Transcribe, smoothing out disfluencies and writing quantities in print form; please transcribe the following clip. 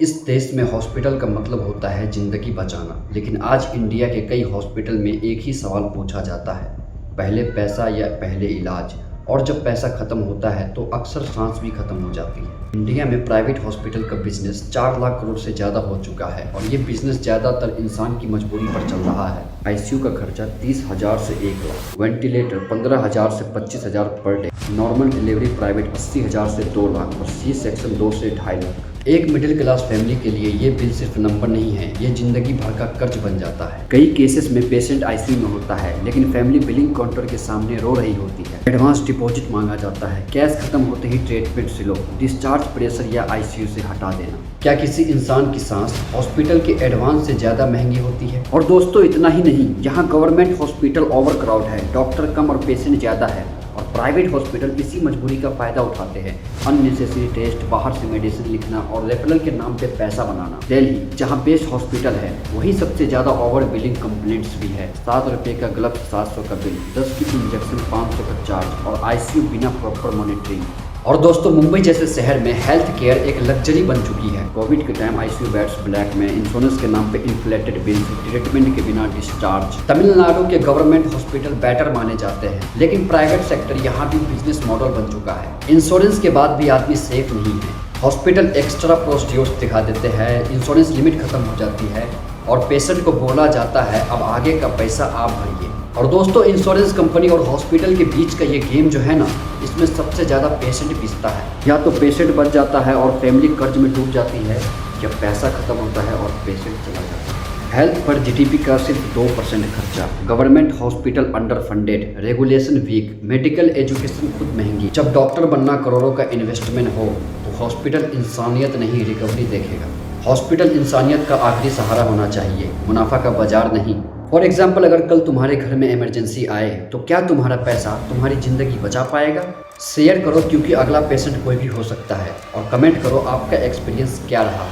इस देश में हॉस्पिटल का मतलब होता है ज़िंदगी बचाना। लेकिन आज इंडिया के कई हॉस्पिटल में एक ही सवाल पूछा जाता है, पहले पैसा या पहले इलाज। और जब पैसा ख़त्म होता है तो अक्सर सांस भी ख़त्म हो जाती है। इंडिया में प्राइवेट हॉस्पिटल का बिजनेस 4 लाख करोड़ से ज़्यादा हो चुका है और ये बिजनेस ज़्यादातर इंसान की मजबूरी पर चल रहा है। आईसीयू का खर्चा 30,000 से 1 लाख, वेंटिलेटर 15,000 से 25,000 per day, normal delivery private 80,000 से 2 लाख और सी सेक्शन 2 से 2.5 लाख। एक मिडिल क्लास फैमिली के लिए ये बिल सिर्फ नंबर नहीं है, ये जिंदगी भर का कर्ज बन जाता है। कई केसेस में पेशेंट आईसीयू में होता है लेकिन फैमिली बिलिंग काउंटर के सामने रो रही होती है। एडवांस डिपॉजिट मांगा जाता है, कैश खत्म होते ही ट्रीटमेंट स्लो, डिस्चार्ज प्रेशर या आईसीयू से हटा देना। क्या किसी इंसान की सांस हॉस्पिटल के एडवांस से ज्यादा महंगी होती है? और दोस्तों इतना ही नहीं, यहाँ गवर्नमेंट हॉस्पिटल ओवर क्राउड है, डॉक्टर कम और पेशेंट ज्यादा है और प्राइवेट हॉस्पिटल इसी मजबूरी का फायदा उठाते हैं। अननेसेसरी टेस्ट, बाहर से मेडिसिन लिखना और रेफरल के नाम पे पैसा बनाना। दिल्ली जहां बेस्ट हॉस्पिटल है वहीं सबसे ज्यादा ओवर बिलिंग कंप्लेंट्स भी है। 7 रुपये का ग्लव, 700 का बिल, 10 की इंजेक्शन, 500 का चार्ज और आईसीयू बिना प्रॉपर मॉनिटरिंग। और दोस्तों मुंबई जैसे शहर में हेल्थ केयर एक लग्जरी बन चुकी है। कोविड के टाइम आईसीयू बेड्स ब्लैक में, इंश्योरेंस के नाम पे इन्फ्लेटेड बिल, ट्रीटमेंट के बिना डिस्चार्ज। तमिलनाडु के गवर्नमेंट हॉस्पिटल बेटर माने जाते हैं लेकिन प्राइवेट सेक्टर यहाँ भी बिजनेस मॉडल बन चुका है। इंश्योरेंस के बाद भी आदमी सेफ नहीं है। हॉस्पिटल एक्स्ट्रा प्रोसीड्यूर्स दिखा देते हैं, इंश्योरेंस लिमिट खत्म हो जाती है और पेशेंट को बोला जाता है अब आगे का पैसा आप भरिए। और दोस्तों इंश्योरेंस कंपनी और हॉस्पिटल के बीच का ये गेम जो है ना, इसमें सबसे ज़्यादा पेशेंट पिसता है। या तो पेशेंट बच जाता है और फैमिली कर्ज में डूब जाती है, या पैसा खत्म होता है और पेशेंट चला जाता है। हेल्थ पर जीडीपी का सिर्फ 2% खर्चा, government hospital underfunded, regulation weak, medical education खुद महंगी। जब डॉक्टर बनना करोड़ों का इन्वेस्टमेंट हो तो हॉस्पिटल इंसानियत नहीं रिकवरी देखेगा। हॉस्पिटल इंसानियत का आखिरी सहारा होना चाहिए, मुनाफा का बाजार नहीं। फॉर एग्जाम्पल अगर कल तुम्हारे घर में इमरजेंसी आए तो क्या तुम्हारा पैसा तुम्हारी ज़िंदगी बचा पाएगा? शेयर करो क्योंकि अगला पेशेंट कोई भी हो सकता है और कमेंट करो आपका एक्सपीरियंस क्या रहा।